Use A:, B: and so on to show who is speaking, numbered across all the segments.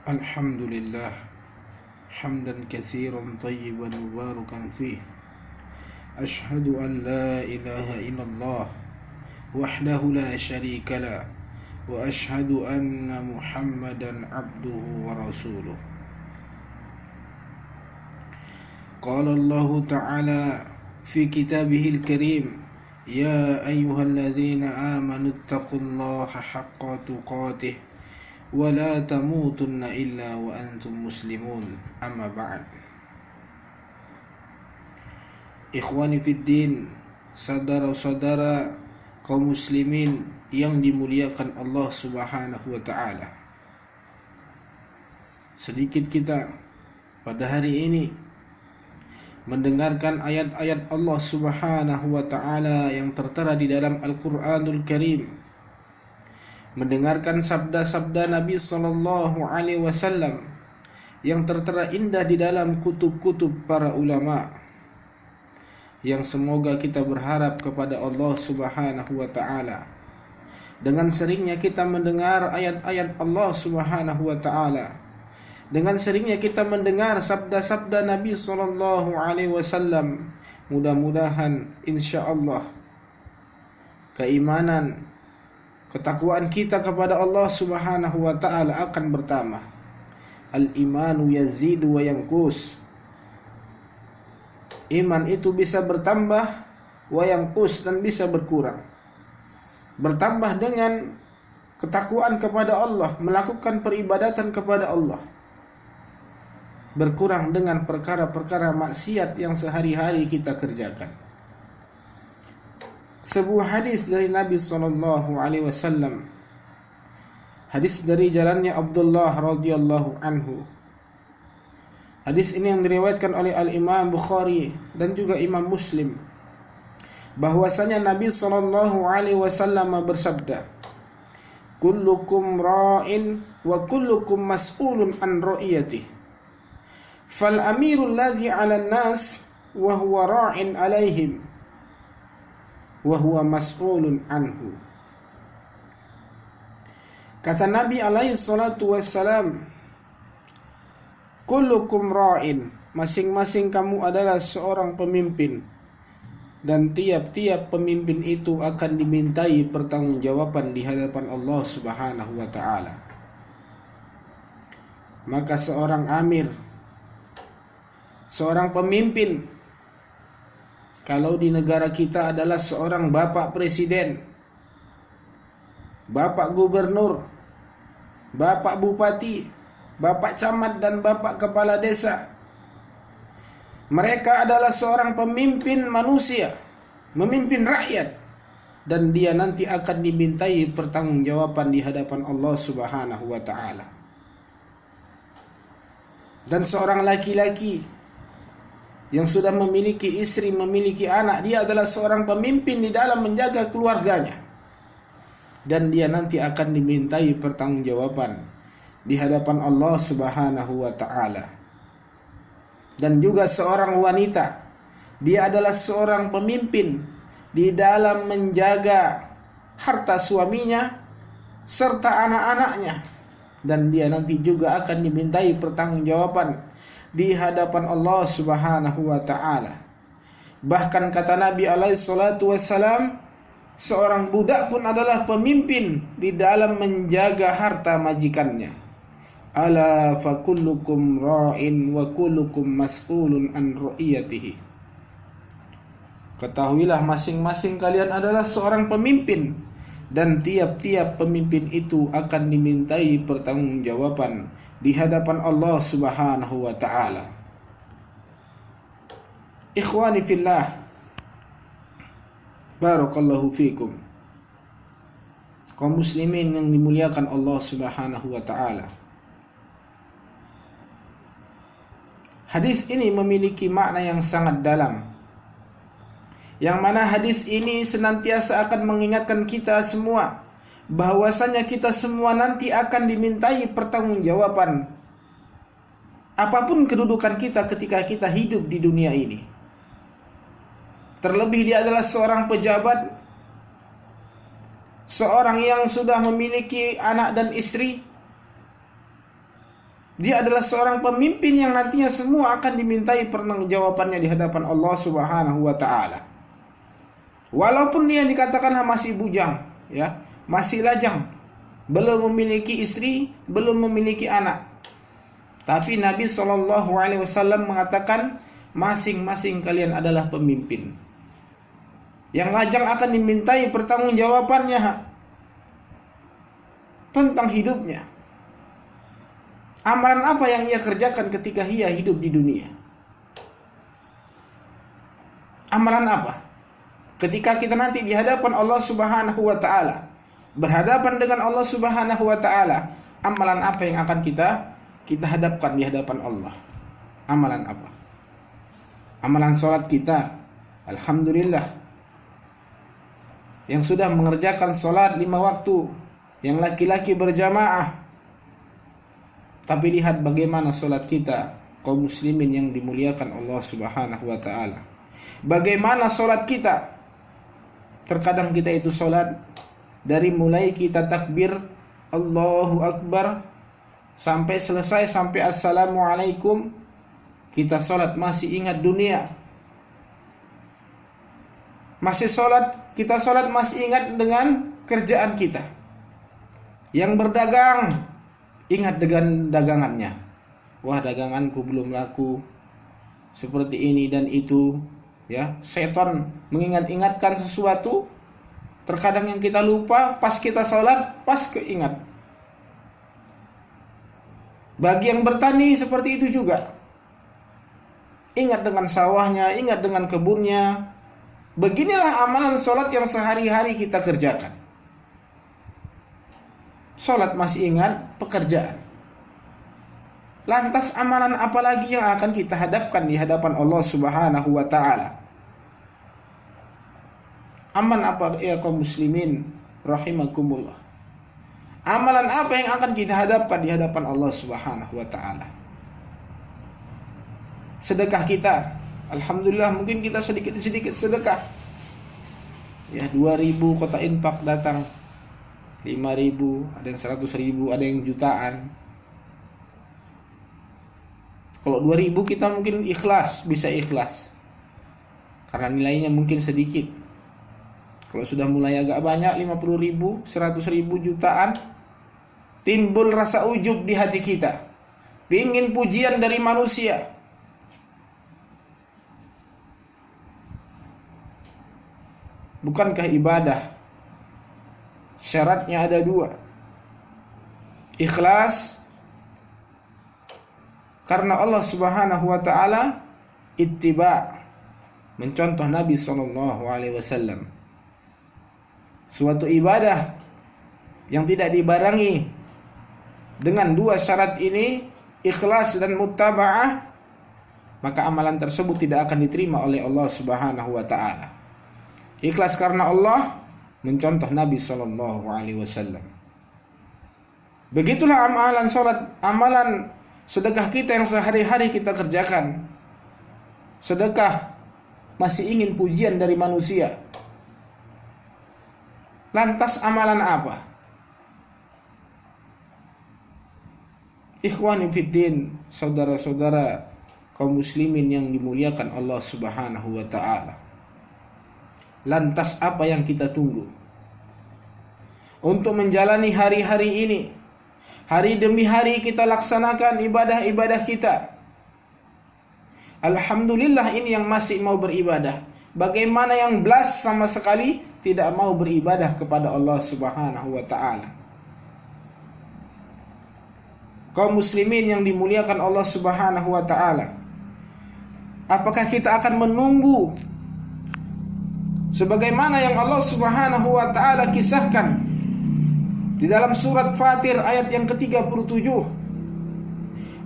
A: الحمد لله حمدا كثيرا طيبا مباركا فيه. أشهد أن لا إله إلا الله وحده لا شريك له وأشهد أن محمدا عبده ورسوله. قال الله تعالى في كتابه الكريم: يا أيها الذين آمنوا اتقوا الله حق تقاته ولا تموتن إلا وأنتم مسلمون. أما بعد. Ikhwani fiddin, saudara-saudara kaum muslimin yang dimuliakan Allah Subhanahu wa taala. Sedikit kita pada hari ini mendengarkan ayat-ayat Allah Subhanahu wa taala yang tertera di dalam Al-Qur'anul Karim, mendengarkan sabda-sabda Nabi sallallahu alaihi wasallam yang tertera indah di dalam kutub-kutub para ulama, yang semoga kita berharap kepada Allah Subhanahu wa taala. Dengan seringnya kita mendengar ayat-ayat Allah Subhanahu wa taala, dengan seringnya kita mendengar sabda-sabda Nabi sallallahu alaihi wasallam, mudah-mudahan insyaallah keimanan, ketakwaan kita kepada Allah Subhanahu wa taala akan bertambah. Al-imanu yazidu wa yanqus. Iman itu bisa bertambah wa yanqus, dan bisa berkurang. Bertambah dengan ketakwaan kepada Allah, melakukan peribadatan kepada Allah. Berkurang dengan perkara-perkara maksiat yang sehari-hari kita kerjakan. Sebuah hadis dari Nabi sallallahu alaihi wasallam, hadis dari jalannya Abdullah radhiyallahu anhu. Hadis ini yang diriwayatkan oleh Al-Imam Bukhari dan juga Imam Muslim, bahwasanya Nabi sallallahu alaihi wasallam bersabda, "Kullukum ra'in wa kullukum mas'ulun an ra'iyatihi. Fal amirul ladzi 'alan nas wa huwa ra'in 'alaihim wa huwa mas'ulun anhu." Kata Nabi alaihi salatu wassalam, kullukum ra'in, masing-masing kamu adalah seorang pemimpin, dan tiap-tiap pemimpin itu akan dimintai pertanggungjawaban di hadapan Allah Subhanahu wa taala. Maka seorang amir, seorang pemimpin, kalau di negara kita adalah seorang bapak presiden, bapak gubernur, bapak bupati, bapak camat, dan bapak kepala desa. Mereka adalah seorang pemimpin manusia, memimpin rakyat, dan dia nanti akan dimintai pertanggungjawaban di hadapan Allah Subhanahu wa taala. Dan seorang laki-laki yang sudah memiliki istri, memiliki anak, dia adalah seorang pemimpin di dalam menjaga keluarganya, dan dia nanti akan dimintai pertanggungjawaban di hadapan Allah Subhanahu wa taala. Dan juga seorang wanita, dia adalah seorang pemimpin di dalam menjaga harta suaminya serta anak-anaknya, dan dia nanti juga akan dimintai pertanggungjawaban di hadapan Allah Subhanahu wa taala. Bahkan kata Nabi alaihi salatu wassalam, seorang budak pun adalah pemimpin di dalam menjaga harta majikannya. Ala fa kullukum ra'in wa kullukum mas'ulun an ra'iyatihi. Ketahuilah, masing-masing kalian adalah seorang pemimpin, dan tiap-tiap pemimpin itu akan dimintai pertanggungjawaban di hadapan Allah Subhanahu wa taala. Ikhwani fillah, barakallahu fikum, kaum muslimin yang dimuliakan Allah Subhanahu wa taala. Hadis ini memiliki makna yang sangat dalam, yang mana hadis ini senantiasa akan mengingatkan kita semua bahwasanya kita semua nanti akan dimintai pertanggungjawaban apapun kedudukan kita ketika kita hidup di dunia ini. Terlebih dia adalah seorang pejabat, seorang yang sudah memiliki anak dan istri, Dia adalah seorang pemimpin yang nantinya semua akan dimintai pertanggungjawabannya di hadapan Allah Subhanahu wa taala. Walaupun dia dikatakan masih bujang, ya, masih lajang, belum memiliki istri, belum memiliki anak. Tapi Nabi SAW mengatakan masing-masing kalian adalah pemimpin. Yang lajang akan dimintai pertanggungjawabannya tentang hidupnya. Amalan apa yang ia kerjakan ketika ia hidup di dunia? Amalan apa? Ketika kita nanti di hadapan Allah Subhanahu wa taala, berhadapan dengan Allah Subhanahu wa taala, amalan apa yang akan kita hadapkan di hadapan Allah? Amalan apa? Amalan sholat kita, alhamdulillah, yang sudah mengerjakan sholat 5 waktu, yang laki-laki berjamaah. Tapi lihat bagaimana sholat kita, kaum muslimin yang dimuliakan Allah Subhanahu wa ta'ala. Bagaimana sholat kita? Terkadang kita itu sholat dari mulai kita takbir Allahu Akbar sampai selesai, sampai Assalamualaikum, kita sholat masih ingat dunia. Kita sholat masih ingat dengan kerjaan kita. Yang berdagang, ingat dengan dagangannya. Wah, daganganku belum laku, seperti ini dan itu, ya. Setan mengingat-ingatkan sesuatu. Terkadang yang kita lupa, pas kita sholat, pas keingat. Bagi yang bertani seperti itu juga. Ingat dengan sawahnya, ingat dengan kebunnya. Beginilah amalan sholat yang sehari-hari kita kerjakan. Sholat masih ingat pekerjaan. Lantas amalan apa lagi yang akan kita hadapkan di hadapan Allah Subhanahu wa ta'ala? Aman apa ya kaum muslimin rahimakumullah? Amalan apa yang akan kita hadapkan di hadapan Allah Subhanahu wa ta'ala? Sedekah kita, alhamdulillah, mungkin kita sedikit-sedikit sedekah. Ya, 2.000 kota infak datang, 5.000, ada yang 100.000, ada yang jutaan. Kalau 2.000 kita mungkin ikhlas, bisa ikhlas, karena nilainya mungkin sedikit. Kalau sudah mulai agak banyak, 50.000, 100.000, jutaan, timbul rasa ujub di hati kita, pingin pujian dari manusia. Bukankah ibadah syaratnya ada 2? Ikhlas karena Allah Subhanahu wa ta'ala, ittiba, mencontoh Nabi SAW. Suatu ibadah yang tidak dibarengi dengan 2 syarat ini, ikhlas dan muttaba'ah, maka amalan tersebut tidak akan diterima oleh Allah Subhanahu wa ta'ala. Ikhlas karena Allah, mencontoh Nabi SAW. Begitulah amalan sholat, amalan sedekah kita yang sehari-hari kita kerjakan. Sedekah masih ingin pujian dari manusia. Lantas amalan apa? Ikhwani fiddin, saudara-saudara kaum muslimin yang dimuliakan Allah Subhanahu wa ta'ala. Lantas apa yang kita tunggu untuk menjalani hari-hari ini? Hari demi hari kita laksanakan ibadah-ibadah kita. Alhamdulillah, ini yang masih mau beribadah. Bagaimana yang belas sama sekali tidak mau beribadah kepada Allah Subhanahu wa ta'ala? Kaum muslimin yang dimuliakan Allah Subhanahu wa ta'ala, apakah kita akan menunggu sebagaimana yang Allah Subhanahu wa ta'ala kisahkan di dalam surat Fatir ayat yang ke-37?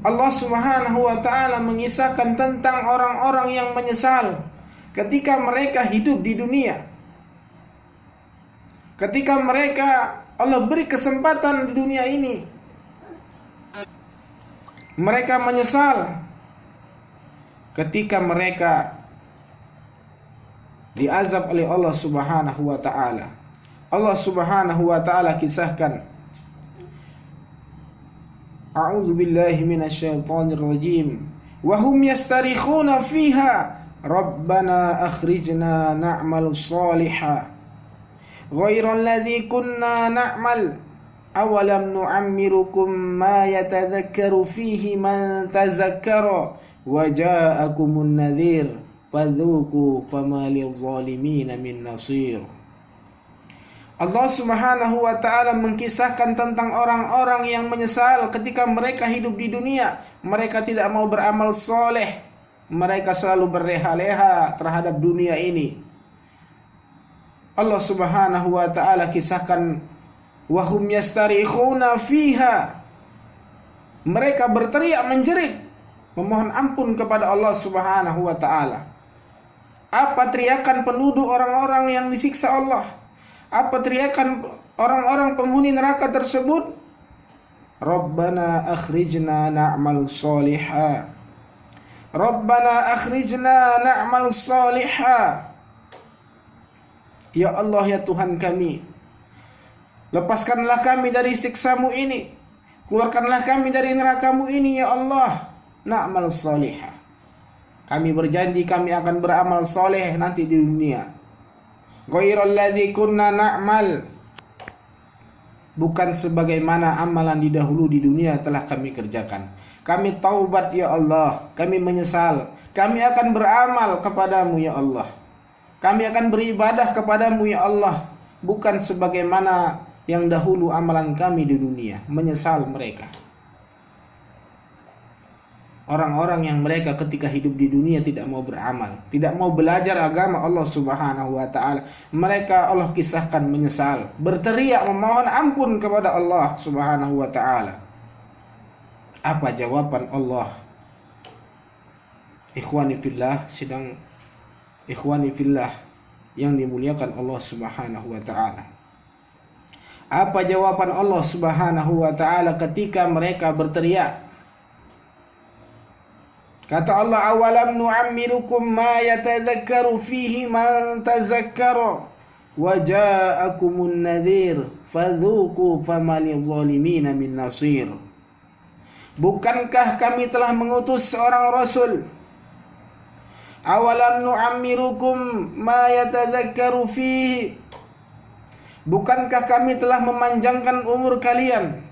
A: Allah Subhanahu wa ta'ala mengisahkan tentang orang-orang yang menyesal ketika mereka hidup di dunia. Ketika mereka, Allah beri kesempatan di dunia ini, mereka menyesal ketika mereka diazab oleh Allah Subhanahu wa ta'ala. Allah Subhanahu wa ta'ala kisahkan A'udzu billahi minasyaitonir rajim. Wa hum yastarikhuna fiha Rabbana akhrijna na'mal shalihan ghairal ladzi kunna na'mal awalam nu'ammirukum ma yatadhakkaru fihi man tazakkara wa ja'akumun nadhir fadzuku fama lidh-dhalimin min nasir. Allah Subhanahu wa ta'ala mengkisahkan tentang orang-orang yang menyesal ketika mereka hidup di dunia. Mereka tidak mau beramal soleh, mereka selalu berleha-leha terhadap dunia ini. Allah Subhanahu wa ta'ala kisahkan, wahum yastarikhuna fiha, mereka berteriak menjerit memohon ampun kepada Allah Subhanahu wa ta'ala. Apa teriakan penduduk orang-orang yang disiksa Allah? Apa teriakan orang-orang penghuni neraka tersebut? Rabbana akhrijna na'mal shalihan. Rabbana akhrijna na'mal shalihan. Ya Allah, ya Tuhan kami, lepaskanlah kami dari siksamu ini, keluarkanlah kami dari nerakamu ini ya Allah. Na'mal shalihan. Kami berjanji kami akan beramal soleh nanti di dunia. Ghairal ladzi kunna na'mal, bukan sebagaimana amalan di dahulu di dunia telah kami kerjakan. Kami taubat ya Allah, kami menyesal, kami akan beramal kepadamu ya Allah, kami akan beribadah kepadamu ya Allah, bukan sebagaimana yang dahulu amalan kami di dunia. Menyesal mereka, orang-orang yang mereka ketika hidup di dunia tidak mau beramal, tidak mau belajar agama Allah Subhanahu wa ta'ala. Mereka Allah kisahkan menyesal, berteriak memohon ampun kepada Allah Subhanahu wa ta'ala. Apa jawaban Allah? Ikhwani fillah, ikhwani fillah yang dimuliakan Allah Subhanahu wa ta'ala. Apa jawaban Allah Subhanahu wa ta'ala ketika mereka berteriak? Kata Allah, awalam nu'ammirukum ma yatadhakkaru fihi man tazakkara wa ja'akumun nadhir fadzuku fama lidh-dhalimin min nasir. Bukankah kami telah mengutus seorang rasul? Awalam nu'ammirukum ma yatadhakkaru fihi, bukankah kami telah memanjangkan umur kalian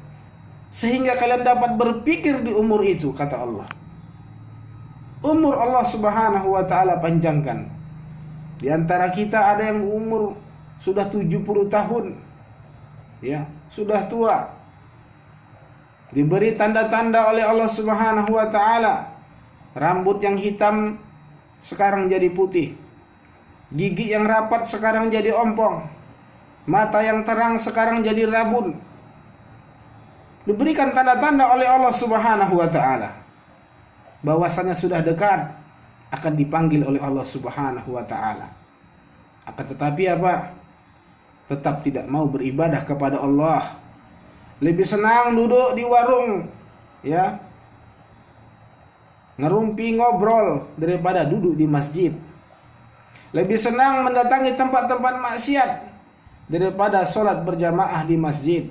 A: sehingga kalian dapat berpikir di umur itu, kata Allah. Umur Allah Subhanahu wa ta'ala panjangkan. Di antara kita ada yang umur sudah 70 tahun, ya, sudah tua. Diberi tanda-tanda oleh Allah Subhanahu wa ta'ala. Rambut yang hitam sekarang jadi putih, gigi yang rapat sekarang jadi ompong, mata yang terang sekarang jadi rabun. Diberikan tanda-tanda oleh Allah Subhanahu wa ta'ala bahwasanya sudah dekat akan dipanggil oleh Allah Subhanahu wa ta'ala. Akan tetapi apa? Tetap tidak mau beribadah kepada Allah. Lebih senang duduk di warung, ya, ngerumpi ngobrol daripada duduk di masjid. Lebih senang mendatangi tempat-tempat maksiat daripada sholat berjamaah di masjid.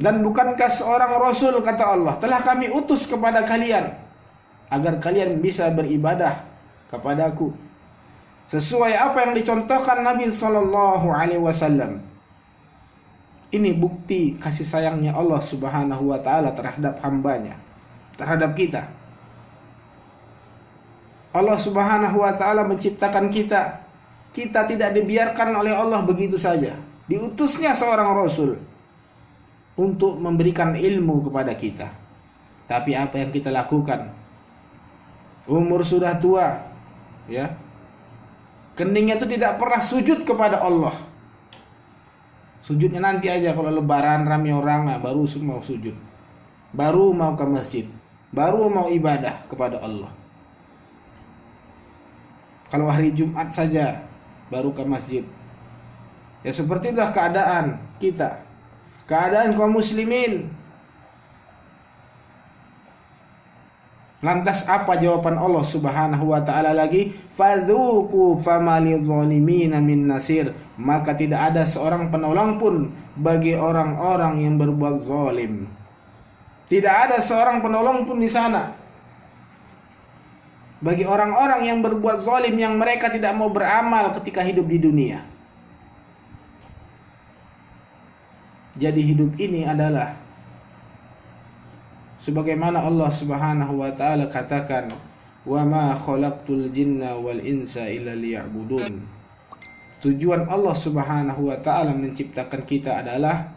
A: Dan bukankah seorang rasul, kata Allah, telah kami utus kepada kalian agar kalian bisa beribadah kepadaku sesuai apa yang dicontohkan Nabi SAW. Ini bukti kasih sayangnya Allah Subhanahu wa ta'ala terhadap hambanya, terhadap kita. Allah Subhanahu wa ta'ala menciptakan kita. Kita tidak dibiarkan oleh Allah begitu saja. Diutusnya seorang rasul untuk memberikan ilmu kepada kita. Tapi apa yang kita lakukan? Umur sudah tua, ya, keningnya itu tidak pernah sujud kepada Allah. Sujudnya nanti aja kalau lebaran ramai orang, baru mau sujud, baru mau ke masjid, baru mau ibadah kepada Allah. Kalau hari Jumat saja baru ke masjid. Ya seperti itulah keadaan kita, keadaan kaum muslimin. Lantas apa jawaban Allah Subhanahu wa taala lagi? Fadzuqu famalidh zalimina min nasir. Maka tidak ada seorang penolong pun bagi orang-orang yang berbuat zalim. Tidak ada seorang penolong pun di sana bagi orang-orang yang berbuat zalim, yang mereka tidak mau beramal ketika hidup di dunia. Jadi hidup ini adalah sebagaimana Allah Subhanahu wa taala katakan, "Wa ma khalaqtul jinna wal insa illa liya'budun." Tujuan Allah Subhanahu wa taala menciptakan kita adalah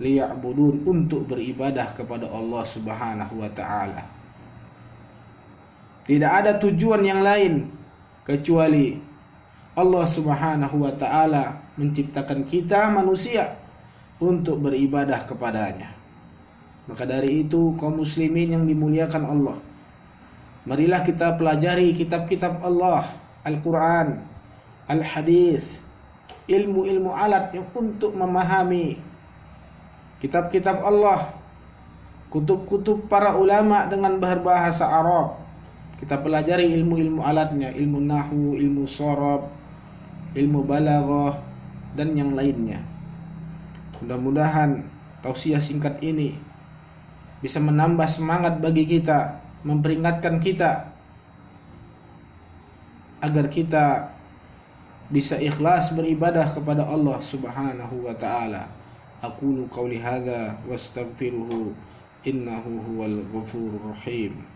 A: liya'budun, untuk beribadah kepada Allah Subhanahu wa taala. Tidak ada tujuan yang lain kecuali Allah Subhanahu wa taala menciptakan kita manusia untuk beribadah kepadanya. Maka dari itu, kaum muslimin yang dimuliakan Allah, marilah kita pelajari kitab-kitab Allah, Al-Quran, Al-Hadis, ilmu-ilmu alat yang untuk memahami kitab-kitab Allah, kutub-kutub para ulama dengan berbahasa Arab. Kita pelajari ilmu-ilmu alatnya, ilmu nahwu, ilmu sharab, ilmu balaghah, dan yang lainnya. Mudah-mudahan tausiah singkat ini bisa menambah semangat bagi kita, memperingatkan kita agar kita bisa ikhlas beribadah kepada Allah Subhanahu wa taala. Aqulu qauli hadza wastaghfiruhu innahu huwal ghafurur rahim.